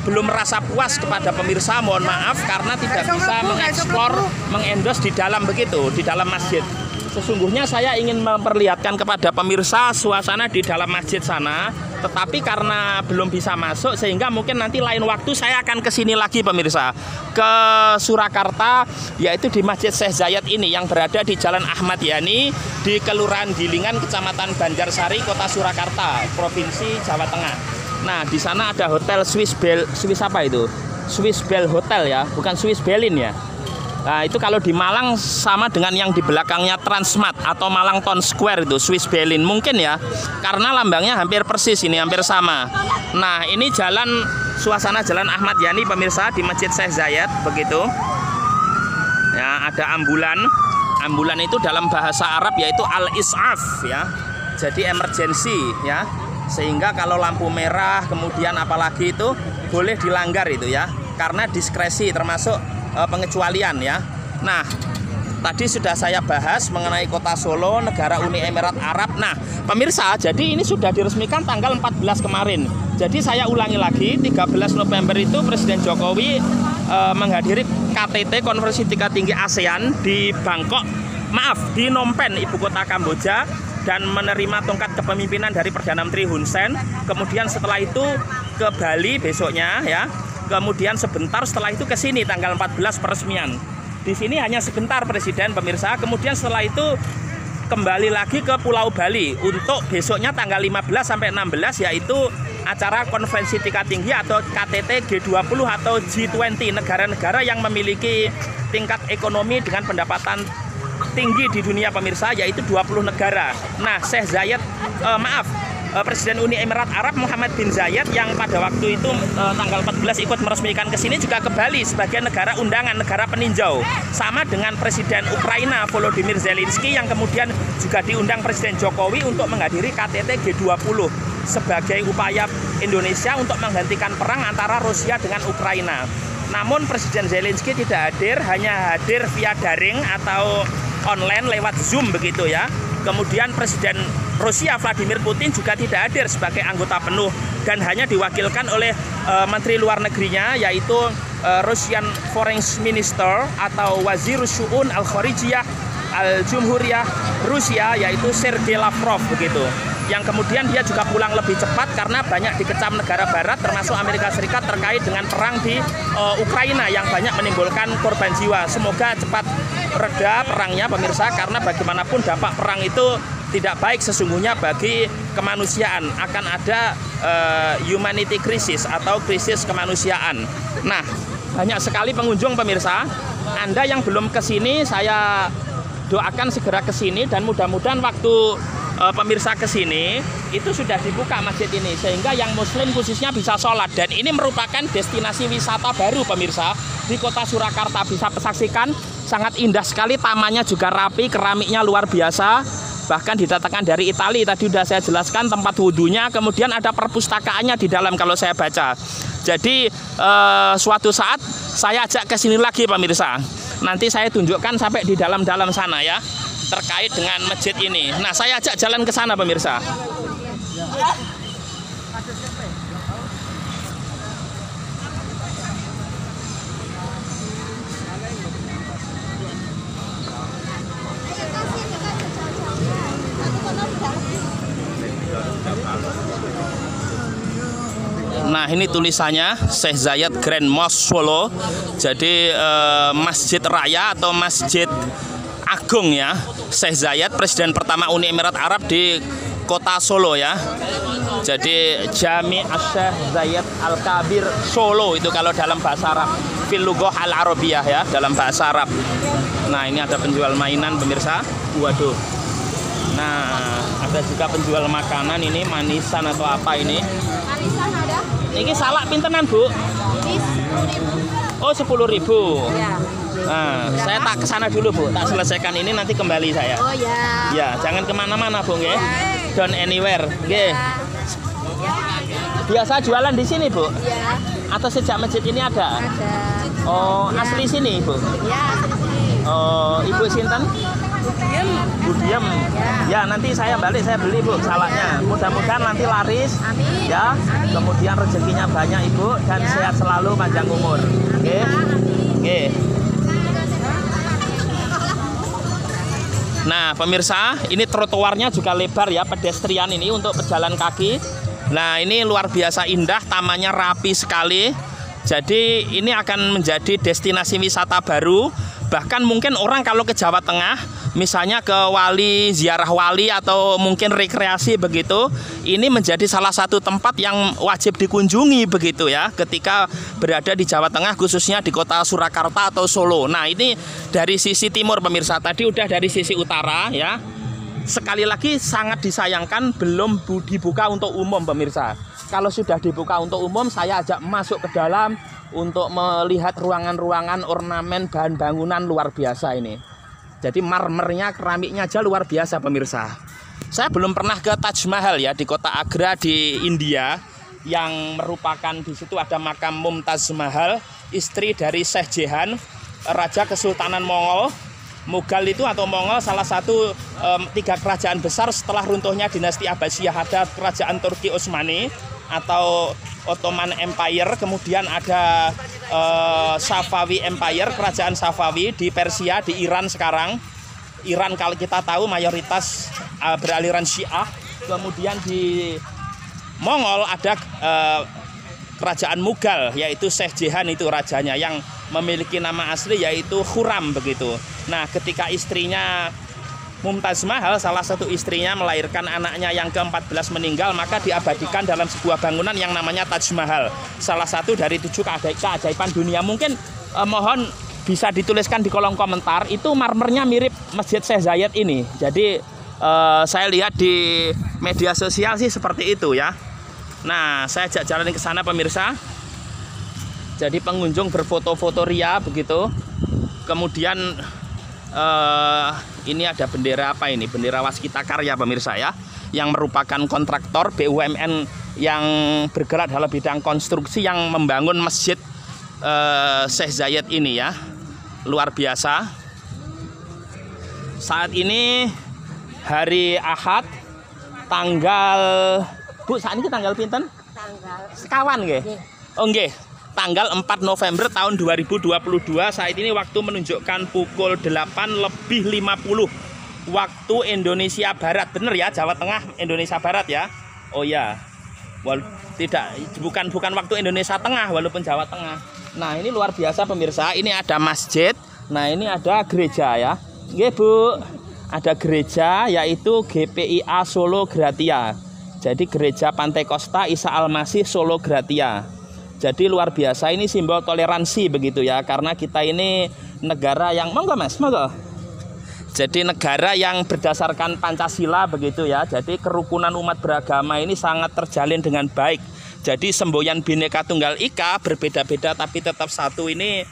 belum merasa puas kepada pemirsa, mohon maaf karena tidak bisa mengeksplor, mengendos di dalam begitu, di dalam masjid. Sesungguhnya saya ingin memperlihatkan kepada pemirsa suasana di dalam masjid sana, tetapi karena belum bisa masuk sehingga mungkin nanti lain waktu saya akan ke sini lagi pemirsa, ke Surakarta, yaitu di Masjid Syekh Zayed ini yang berada di Jalan Ahmad Yani di Kelurahan Gilingan, Kecamatan Banjarsari, Kota Surakarta, Provinsi Jawa Tengah. Nah, di sana ada hotel Swiss Bell, Swiss apa itu? Swiss Bell Hotel ya, bukan Swiss Bellin ya. Nah, itu kalau di Malang sama dengan yang di belakangnya Transmart atau Malang Town Square itu Swiss Bellin mungkin ya, karena lambangnya hampir persis ini, hampir sama. Nah, ini jalan, suasana Jalan Ahmad Yani pemirsa di Masjid Syekh Zayed begitu. Ya, ada ambulan. Ambulan itu dalam bahasa Arab yaitu al-is'af ya. Jadi emergency ya. Sehingga kalau lampu merah kemudian apalagi itu boleh dilanggar itu ya. Karena diskresi termasuk pengecualian ya. Nah, tadi sudah saya bahas mengenai Kota Solo, negara Uni Emirat Arab. Nah, pemirsa, jadi ini sudah diresmikan tanggal 14 kemarin. Jadi saya ulangi lagi, 13 November itu Presiden Jokowi menghadiri KTT Konferensi Tingkat Tinggi ASEAN di Bangkok, di Phnom Penh, ibu kota Kamboja, dan menerima tongkat kepemimpinan dari Perdana Menteri Hun Sen. Kemudian setelah itu ke Bali besoknya ya. Kemudian sebentar setelah itu ke sini tanggal 14 peresmian. Di sini hanya sebentar Presiden pemirsa. Kemudian setelah itu kembali lagi ke Pulau Bali untuk besoknya tanggal 15 sampai 16 yaitu acara konferensi tingkat tinggi atau KTT G20 atau G20, negara-negara yang memiliki tingkat ekonomi dengan pendapatan tinggi di dunia pemirsa, yaitu 20 negara. Nah, Syekh Zayed Presiden Uni Emirat Arab Muhammad bin Zayed yang pada waktu itu tanggal 14 ikut meresmikan ke sini juga ke Bali sebagai negara undangan, negara peninjau. Sama dengan Presiden Ukraina Volodymyr Zelensky yang kemudian juga diundang Presiden Jokowi untuk menghadiri KTT G20 sebagai upaya Indonesia untuk menghentikan perang antara Rusia dengan Ukraina. Namun Presiden Zelensky tidak hadir, hanya hadir via daring atau online lewat Zoom begitu ya. Kemudian Presiden Rusia Vladimir Putin juga tidak hadir sebagai anggota penuh dan hanya diwakilkan oleh Menteri Luar Negerinya yaitu Russian Foreign Minister atau Wazir Shu'un Al-Kharijiyah Al-Jumhuriyah Rusia yaitu Sergei Lavrov begitu. Yang kemudian dia juga pulang lebih cepat karena banyak dikecam negara barat termasuk Amerika Serikat terkait dengan perang di Ukraina yang banyak menimbulkan korban jiwa. Semoga cepat reda perangnya pemirsa, karena bagaimanapun dampak perang itu tidak baik sesungguhnya bagi kemanusiaan. Akan ada humanity crisis atau krisis kemanusiaan. Nah, banyak sekali pengunjung pemirsa. Anda yang belum ke sini saya doakan segera ke sini dan mudah-mudahan waktu pemirsa ke sini itu sudah dibuka masjid ini sehingga yang muslim khususnya bisa sholat, dan ini merupakan destinasi wisata baru pemirsa di Kota Surakarta. Bisa saksikan sangat indah sekali, tamannya juga rapi, keramiknya luar biasa, bahkan didatangkan dari Italia. Tadi sudah saya jelaskan tempat wudhunya, kemudian ada perpustakaannya di dalam kalau saya baca. Jadi suatu saat saya ajak ke sini lagi pemirsa. Nanti saya tunjukkan sampai di dalam-dalam sana ya, terkait dengan masjid ini. Nah, saya ajak jalan ke sana pemirsa. Nah, ini tulisannya Syekh Zayed Grand Mosque Solo. Jadi masjid raya atau masjid agung ya, Syekh Zayed, presiden pertama Uni Emirat Arab di Kota Solo ya. Jadi Jami' Syekh Zayed Al-Kabir Solo itu kalau dalam bahasa Arab, fil lughah al-arabiyah ya, dalam bahasa Arab. Nah, ini ada penjual mainan pemirsa. Waduh. Nah, ada juga penjual makanan, ini manisan atau apa ini? Manisan ada. Niki salak pintenan, Bu? Ini 10.000. Oh, 10.000. Ya. Nah, saya tak kesana dulu, Bu. Tak selesaikan ini nanti kembali saya. Oh ya. Ya, jangan kemana-mana, Bu, nggih. Don't anywhere, nggih. Biasa jualan di sini, Bu? Ya. Atau sejak masjid ini ada? Ada. Oh, Ya. asli sini, Bu? Ya, sini. Oh, Ibu sinten? Bu Diem. Ya, nanti saya balik, saya beli, Bu, salaknya. Mudah-mudahan nanti laris. Amin. Ya, Amin. kemudian rezekinya banyak, Ibu, dan Ya. sehat selalu, panjang umur. Oke? Oke. Nah, pemirsa, ini trotoarnya juga lebar ya, pedestrian ini untuk pejalan kaki. Nah, ini luar biasa indah, tamannya rapi sekali. Jadi ini akan menjadi destinasi wisata baru. Bahkan mungkin orang kalau ke Jawa Tengah, misalnya ke Wali, ziarah Wali atau mungkin rekreasi begitu, ini menjadi salah satu tempat yang wajib dikunjungi begitu ya, ketika berada di Jawa Tengah, khususnya di kota Surakarta atau Solo. Nah, ini dari sisi timur, pemirsa. Tadi udah dari sisi utara ya. Sekali lagi sangat disayangkan belum dibuka untuk umum, pemirsa. Kalau sudah dibuka untuk umum, saya ajak masuk ke dalam untuk melihat ruangan-ruangan ornamen bahan bangunan luar biasa ini. Jadi marmernya, keramiknya aja luar biasa, pemirsa. Saya belum pernah ke Taj Mahal ya, di kota Agra di India, yang merupakan di situ ada makam Mumtaz Mahal, istri dari Syekh Jehan, Raja Kesultanan Mongol. Mughal itu atau Mongol salah satu 3 kerajaan besar setelah runtuhnya dinasti Abbasiyah. Ada kerajaan Turki Utsmani atau Ottoman Empire, kemudian ada Safawi Empire, kerajaan Safawi di Persia, di Iran sekarang. Iran kalau kita tahu mayoritas beraliran Syiah. Kemudian di Mongol ada kerajaan Mughal, yaitu Syekh Jehan itu rajanya, yang memiliki nama asli yaitu Khurram begitu. Nah, ketika istrinya Mumtaz Mahal, salah satu istrinya melahirkan anaknya yang ke-14 meninggal, maka diabadikan dalam sebuah bangunan yang namanya Taj Mahal. Salah satu dari 7 keajaiban dunia. Mungkin mohon bisa dituliskan di kolom komentar, itu marmernya mirip Masjid Syekh Zayed ini. Jadi saya lihat di media sosial sih seperti itu ya. Nah, saya ajak jalan ke sana, pemirsa. Jadi pengunjung berfoto-foto ria begitu. Kemudian ini ada bendera apa ini? Bendera Waskita Karya, pemirsa ya, yang merupakan kontraktor BUMN yang bergerak dalam bidang konstruksi yang membangun masjid Syekh Zayed ini ya. Luar biasa. Saat ini hari Ahad, tanggal Bu, saat ini tanggal pinten? Tanggal. Sekawan nggih. Oh nggih. Tanggal 4 November tahun 2022. Saat ini waktu menunjukkan pukul 8:50 waktu Indonesia Barat. Bener ya, Jawa Tengah Indonesia Barat ya. Oh ya. Bukan waktu Indonesia Tengah walaupun Jawa Tengah. Nah, ini luar biasa, pemirsa. Ini ada masjid. Nah, ini ada gereja ya. Nggih, Bu. Ada gereja yaitu GPIA Solo Gratia. Jadi Gereja Pantai Kosta Isa Al-Masih Solo Gratia. Jadi luar biasa, ini simbol toleransi begitu ya, karena kita ini negara yang monggo Mas, monggo. Jadi negara yang berdasarkan Pancasila begitu ya. Jadi kerukunan umat beragama ini sangat terjalin dengan baik. Jadi semboyan Bhinneka Tunggal Ika, berbeda-beda tapi tetap satu, ini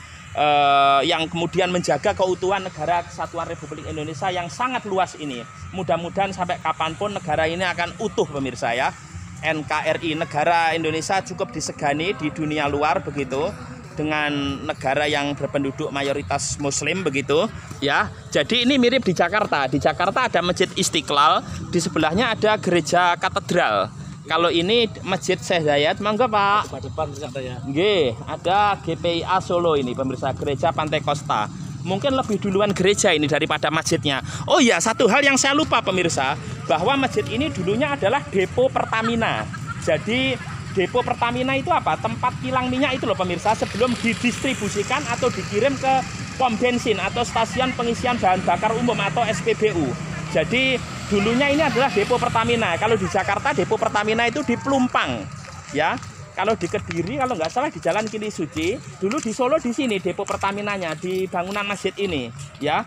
yang kemudian menjaga keutuhan negara Kesatuan Republik Indonesia yang sangat luas ini. Mudah-mudahan sampai kapanpun negara ini akan utuh, pemirsa ya. NKRI, negara Indonesia cukup disegani di dunia luar begitu, dengan negara yang berpenduduk mayoritas Muslim begitu ya. Jadi ini mirip di Jakarta. Di Jakarta ada Masjid Istiqlal, di sebelahnya ada gereja katedral. Kalau ini Masjid Syekh Zayed, monggo Pak. Depan ya. Nggih, ada GPIA Solo ini, pemirsa, Gereja Pantai Kosta. Mungkin lebih duluan gereja ini daripada masjidnya. Oh iya, satu hal yang saya lupa, pemirsa, bahwa masjid ini dulunya adalah depo Pertamina. Jadi depo Pertamina itu apa? Tempat kilang minyak itu loh, pemirsa, sebelum didistribusikan atau dikirim ke pom bensin atau stasiun pengisian bahan bakar umum atau SPBU. Jadi dulunya ini adalah depo Pertamina. Kalau di Jakarta depo Pertamina itu di Pelumpang, ya. Kalau di Kediri, kalau nggak salah di Jalan Kili Suci. Dulu di Solo di sini depo Pertaminanya, di bangunan masjid ini, ya.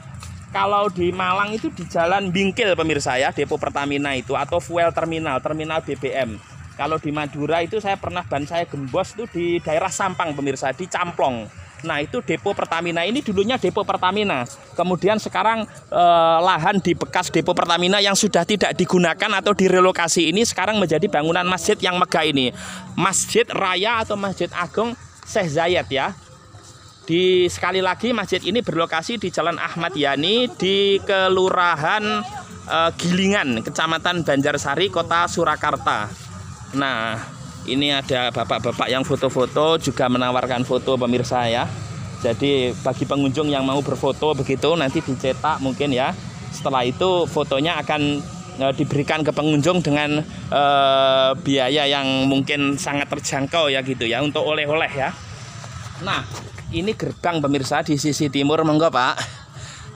Kalau di Malang itu di Jalan Bingkil, pemirsa ya, depo Pertamina itu, atau fuel terminal BBM. Kalau di Madura itu saya pernah saya gembos itu di daerah Sampang pemirsa, di Camplong. Nah itu depo Pertamina, ini dulunya depo Pertamina. Kemudian sekarang lahan di bekas depo Pertamina yang sudah tidak digunakan atau direlokasi ini sekarang menjadi bangunan masjid yang megah ini. Masjid Raya atau Masjid Agung Syekh Zayed ya. Sekali lagi masjid ini berlokasi di Jalan Ahmad Yani di Kelurahan Gilingan, Kecamatan Banjarsari, Kota Surakarta. Nah ini ada bapak-bapak yang foto-foto juga menawarkan foto pemirsa ya. Jadi bagi pengunjung yang mau berfoto begitu nanti dicetak mungkin ya. Setelah itu fotonya akan diberikan ke pengunjung dengan biaya yang mungkin sangat terjangkau ya gitu ya untuk oleh-oleh ya. Nah ini gerbang pemirsa di sisi timur, monggo Pak.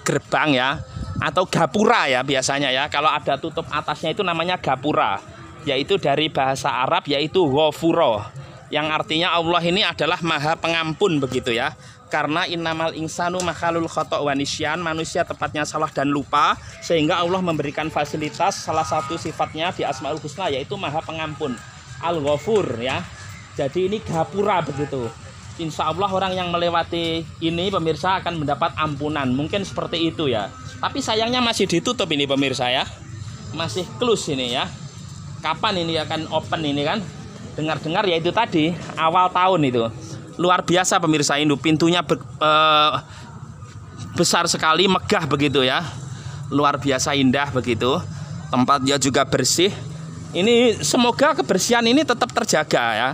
Gerbang ya atau gapura ya biasanya ya. Kalau ada tutup atasnya itu namanya gapura. Yaitu dari bahasa Arab yaitu ghafuro, yang artinya Allah ini adalah maha pengampun begitu ya. Karena innamal insanu makhlul khata' wa nisyan, manusia tepatnya salah dan lupa, sehingga Allah memberikan fasilitas salah satu sifatnya di Asmaul Husna yaitu maha pengampun, Al-Ghafur ya. Jadi ini gapura begitu. Insya Allah orang yang melewati ini pemirsa akan mendapat ampunan, mungkin seperti itu ya. Tapi sayangnya masih ditutup ini pemirsa ya, masih close ini ya. Kapan ini akan open ini kan? Dengar-dengar ya itu tadi awal tahun itu. Luar biasa pemirsa, ini pintunya besar sekali, megah begitu ya. Luar biasa indah begitu. Tempatnya juga bersih. Ini semoga kebersihan ini tetap terjaga ya.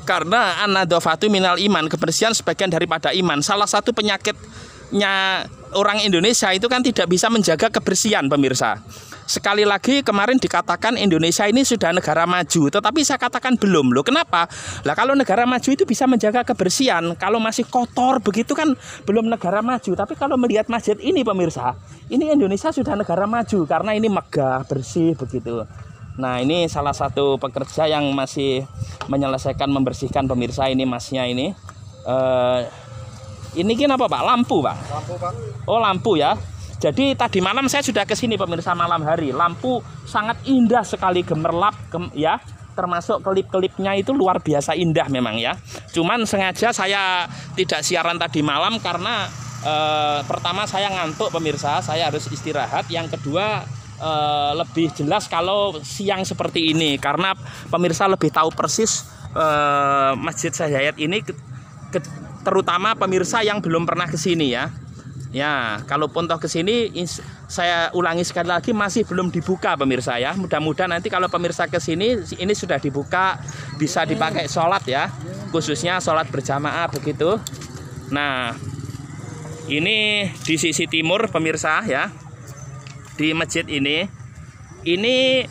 Karena an-nadhafatu minal iman, kebersihan sebagian daripada iman. Salah satu penyakitnya orang Indonesia itu kan tidak bisa menjaga kebersihan pemirsa. Sekali lagi kemarin dikatakan Indonesia ini sudah negara maju, tetapi saya katakan belum loh. Kenapa? Lah kalau negara maju itu bisa menjaga kebersihan, kalau masih kotor begitu kan belum negara maju. Tapi kalau melihat masjid ini pemirsa, ini Indonesia sudah negara maju karena ini megah, bersih begitu. Nah ini salah satu pekerja yang masih menyelesaikan membersihkan pemirsa, ini masnya ini. Ini apa Pak? Lampu Pak? Lampu Pak. Oh lampu ya. Jadi tadi malam saya sudah ke sini pemirsa malam hari. Lampu sangat indah sekali, gemerlap ya. Termasuk kelip-kelipnya itu luar biasa indah memang ya. Cuman sengaja saya tidak siaran tadi malam karena pertama saya ngantuk pemirsa, saya harus istirahat. Yang kedua lebih jelas kalau siang seperti ini karena pemirsa lebih tahu persis Masjid Syekh Zayed ini terutama pemirsa yang belum pernah ke sini ya. Ya, kalaupun toh ke sini saya ulangi sekali lagi masih belum dibuka pemirsa ya. Mudah-mudahan nanti kalau pemirsa ke sini ini sudah dibuka, bisa dipakai sholat ya. Khususnya sholat berjamaah begitu. Nah, ini di sisi timur pemirsa ya. Di masjid ini. Ini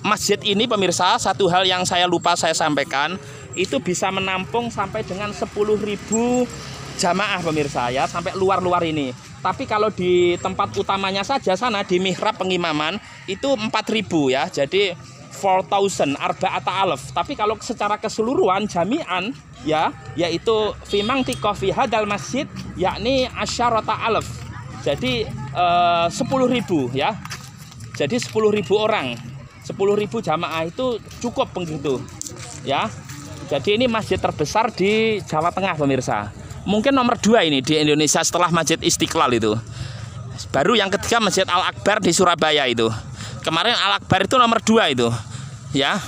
masjid ini pemirsa, satu hal yang saya lupa saya sampaikan, itu bisa menampung sampai dengan 10.000 jamaah pemirsa ya, sampai luar-luar ini. Tapi kalau di tempat utamanya saja sana di mihrab pengimaman itu 4.000 ya. Jadi 4.000 arba'ata alaf. Tapi kalau secara keseluruhan jami'an ya, yaitu fimang tikoh fi hadal masjid yakni asyarata alaf. Jadi 10.000 ya. Jadi 10.000 orang. 10.000 jamaah itu cukup begitu ya. Jadi ini masjid terbesar di Jawa Tengah pemirsa. Mungkin nomor 2 ini di Indonesia setelah Masjid Istiqlal itu. Baru yang ketiga Masjid Al-Akbar di Surabaya itu. Kemarin Al-Akbar itu nomor 2 itu. Ya.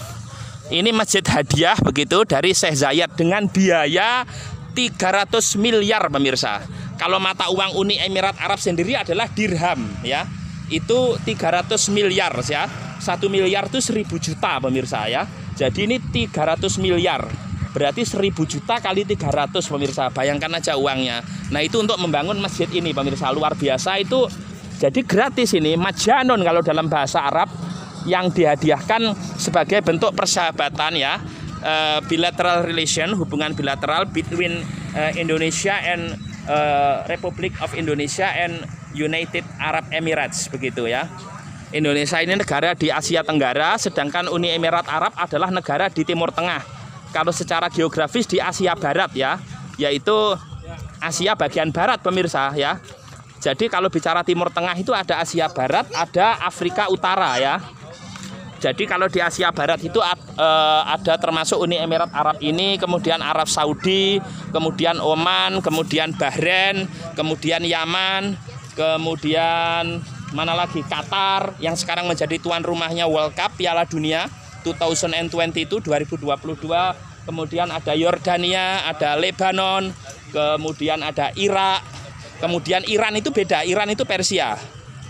Ini masjid hadiah begitu dari Syekh Zayed dengan biaya 300 miliar pemirsa. Kalau mata uang Uni Emirat Arab sendiri adalah dirham ya. Itu 300 miliar ya. 1 miliar itu 1.000 juta pemirsa ya. Jadi ini 300 miliar. Berarti 1.000 juta kali 300 pemirsa. Bayangkan aja uangnya. Nah itu untuk membangun masjid ini pemirsa. Luar biasa itu. Jadi gratis ini. Majanun kalau dalam bahasa Arab. Yang dihadiahkan sebagai bentuk persahabatan ya. Bilateral relation. Hubungan bilateral between Indonesia and Republic of Indonesia and United Arab Emirates. Begitu ya. Indonesia ini negara di Asia Tenggara. Sedangkan Uni Emirat Arab adalah negara di Timur Tengah. Kalau secara geografis di Asia Barat ya, yaitu Asia bagian barat pemirsa ya. Jadi kalau bicara Timur Tengah itu ada Asia Barat, ada Afrika Utara ya. Jadi kalau di Asia Barat itu ada termasuk Uni Emirat Arab ini, kemudian Arab Saudi, kemudian Oman, kemudian Bahrain, kemudian Yaman, kemudian mana lagi, Qatar yang sekarang menjadi tuan rumahnya World Cup Piala Dunia 2020 itu 2022. Kemudian ada Yordania, ada Lebanon, kemudian ada Irak, kemudian Iran itu beda, Iran itu Persia.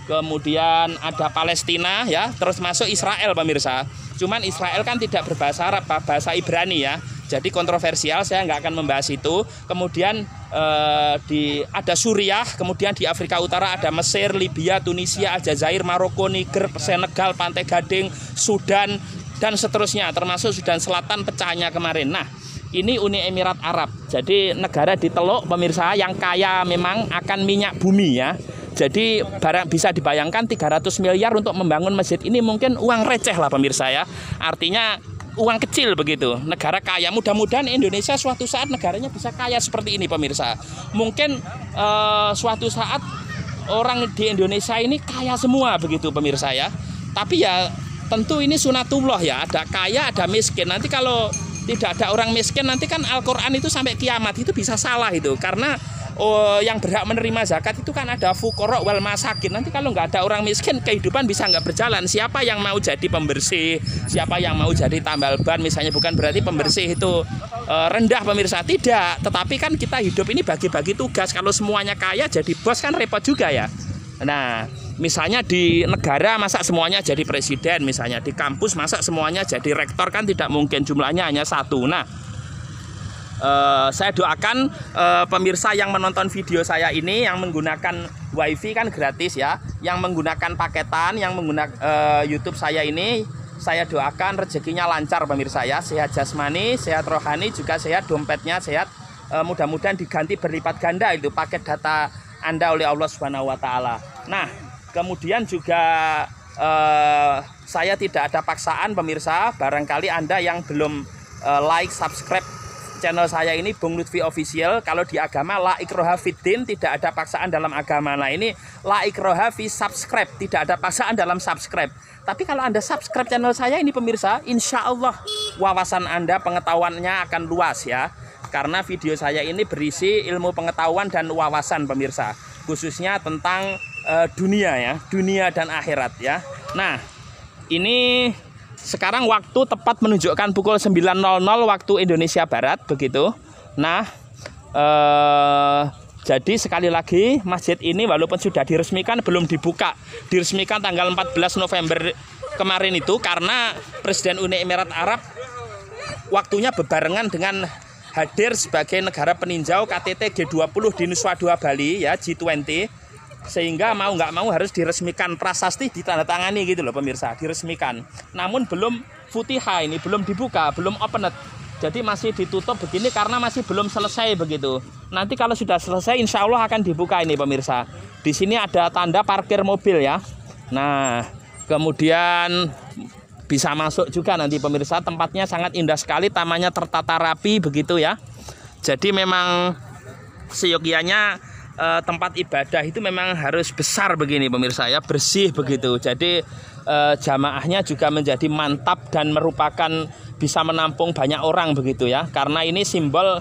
Kemudian ada Palestina ya, terus masuk Israel pemirsa. Cuman Israel kan tidak berbahasa Arab, bahasa Ibrani ya. Jadi kontroversial, saya nggak akan membahas itu. Kemudian ada Suriah, kemudian di Afrika Utara ada Mesir, Libya, Tunisia, Aljazair, Maroko, Niger, Senegal, Pantai Gading, Sudan, dan seterusnya. Termasuk Sudan Selatan pecahnya kemarin. Nah, ini Uni Emirat Arab. Jadi negara di Teluk pemirsa yang kaya memang akan minyak bumi ya. Jadi bisa dibayangkan 300 miliar untuk membangun masjid ini mungkin uang receh lah pemirsa ya. Artinya uang kecil begitu. Negara kaya, mudah-mudahan Indonesia suatu saat negaranya bisa kaya seperti ini pemirsa. Mungkin suatu saat orang di Indonesia ini kaya semua begitu pemirsa ya. Tapi ya tentu ini sunatullah ya. Ada kaya, ada miskin. Nanti kalau tidak ada orang miskin nanti kan Al-Quran itu sampai kiamat itu bisa salah itu. Karena yang berhak menerima zakat itu kan ada fuqara wal masakin. Nanti kalau nggak ada orang miskin kehidupan bisa nggak berjalan. Siapa yang mau jadi pembersih, siapa yang mau jadi tambal ban misalnya, bukan berarti pembersih itu rendah pemirsa, tidak. Tetapi kan kita hidup ini bagi-bagi tugas. Kalau semuanya kaya jadi bos kan repot juga ya. Nah misalnya di negara masa semuanya jadi presiden, misalnya di kampus masa semuanya jadi rektor, kan tidak mungkin, jumlahnya hanya satu. Nah saya doakan pemirsa yang menonton video saya ini yang menggunakan wifi kan gratis ya, yang menggunakan paketan, yang menggunakan YouTube saya ini, saya doakan rezekinya lancar pemirsa ya, sehat jasmani, sehat rohani, juga sehat dompetnya sehat, mudah-mudahan diganti berlipat ganda itu paket data Anda oleh Allah Subhanahu wa taala. Nah, kemudian juga saya tidak ada paksaan pemirsa, barangkali Anda yang belum like, subscribe channel saya ini Bung Lutfi Official. Kalau di agama la ikroha fiddin, tidak ada paksaan dalam agama. Nah ini la ikroha fi subscribe, tidak ada paksaan dalam subscribe. Tapi kalau Anda subscribe channel saya ini pemirsa, insya Allah wawasan Anda, pengetahuannya akan luas ya. Karena video saya ini berisi ilmu pengetahuan dan wawasan pemirsa, khususnya tentang dunia ya, dunia dan akhirat ya. Nah ini sekarang waktu tepat menunjukkan pukul 9.00 waktu Indonesia Barat begitu. Nah jadi sekali lagi masjid ini walaupun sudah diresmikan belum dibuka. Diresmikan tanggal 14 November kemarin itu karena Presiden Uni Emirat Arab waktunya berbarengan dengan hadir sebagai negara peninjau KTT G20 di Nusa Dua Bali ya, G20. Sehingga mau nggak mau harus diresmikan, prasasti ditandatangani gitu loh pemirsa, diresmikan. Namun belum futiha, ini belum dibuka, belum opened. Jadi masih ditutup begini karena masih belum selesai begitu. Nanti kalau sudah selesai insya Allah akan dibuka ini pemirsa. Di sini ada tanda parkir mobil ya. Nah kemudian bisa masuk juga nanti pemirsa, tempatnya sangat indah sekali, tamannya tertata rapi begitu ya. Jadi memang seyogianya tempat ibadah itu memang harus besar begini pemirsa ya, bersih begitu. Jadi jamaahnya juga menjadi mantap dan merupakan bisa menampung banyak orang begitu ya. Karena ini simbol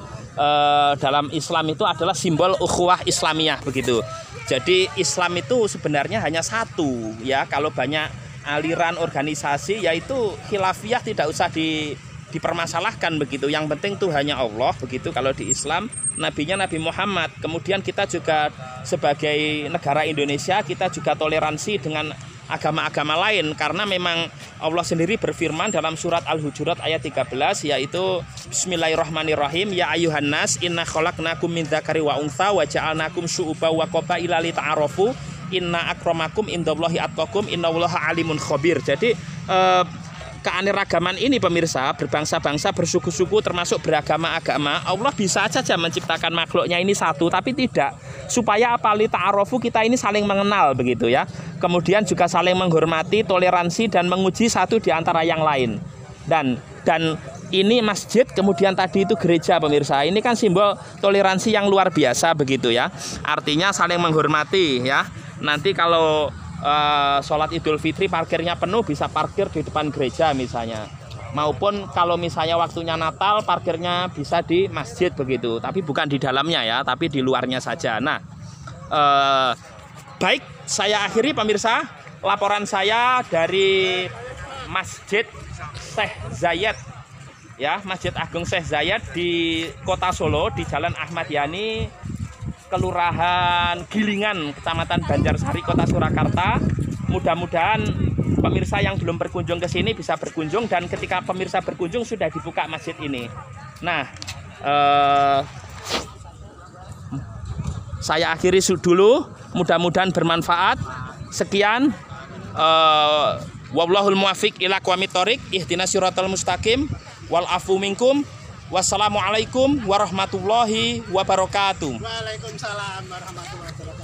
dalam Islam itu adalah simbol ukhuwah Islamiyah begitu. Jadi Islam itu sebenarnya hanya satu ya. Kalau banyak aliran organisasi yaitu khilafiyah tidak usah dipermasalahkan begitu. Yang penting tuh hanya Allah begitu. Kalau di Islam nabinya Nabi Muhammad. Kemudian kita juga sebagai negara Indonesia kita juga toleransi dengan agama-agama lain karena memang Allah sendiri berfirman dalam surat Al-Hujurat ayat 13 yaitu Bismillahirrahmanirrahim, ya ayuhan nas inna khalaqnakum min dzakari wa untha wa ja'alnakum syu'uban wa qabaila li ta'arafu inna akramakum indallahi atqakum innallaha alimun khabir. Jadi keanekaragaman ini pemirsa, berbangsa-bangsa, bersuku-suku, termasuk beragama-agama, Allah bisa saja menciptakan makhluknya ini satu, tapi tidak. Supaya apa? Li ta'arofu, kita ini saling mengenal begitu ya. Kemudian juga saling menghormati, toleransi, dan menguji satu di antara yang lain. Dan ini masjid, kemudian tadi itu gereja pemirsa. Ini kan simbol toleransi yang luar biasa begitu ya. Artinya saling menghormati ya. Nanti kalau sholat Idul Fitri parkirnya penuh, bisa parkir di depan gereja misalnya. Maupun kalau misalnya waktunya Natal, parkirnya bisa di masjid begitu. Tapi bukan di dalamnya ya, tapi di luarnya saja. Nah, baik, saya akhiri pemirsa laporan saya dari Masjid Syekh Zayed, ya, Masjid Agung Syekh Zayed di Kota Solo, di Jalan Ahmad Yani, Kelurahan Gilingan, Kecamatan Banjarsari, Kota Surakarta. Mudah-mudahan pemirsa yang belum berkunjung ke sini bisa berkunjung, dan ketika pemirsa berkunjung sudah dibuka masjid ini. Nah, saya akhiri dulu, mudah-mudahan bermanfaat. Sekian, wallahul muwaffiq ila aqwamit thoriq, ihdinas siratal mustaqim, wal afu minkum. Wassalamualaikum warahmatullahi wabarakatuh. Waalaikumsalam warahmatullahi wabarakatuh.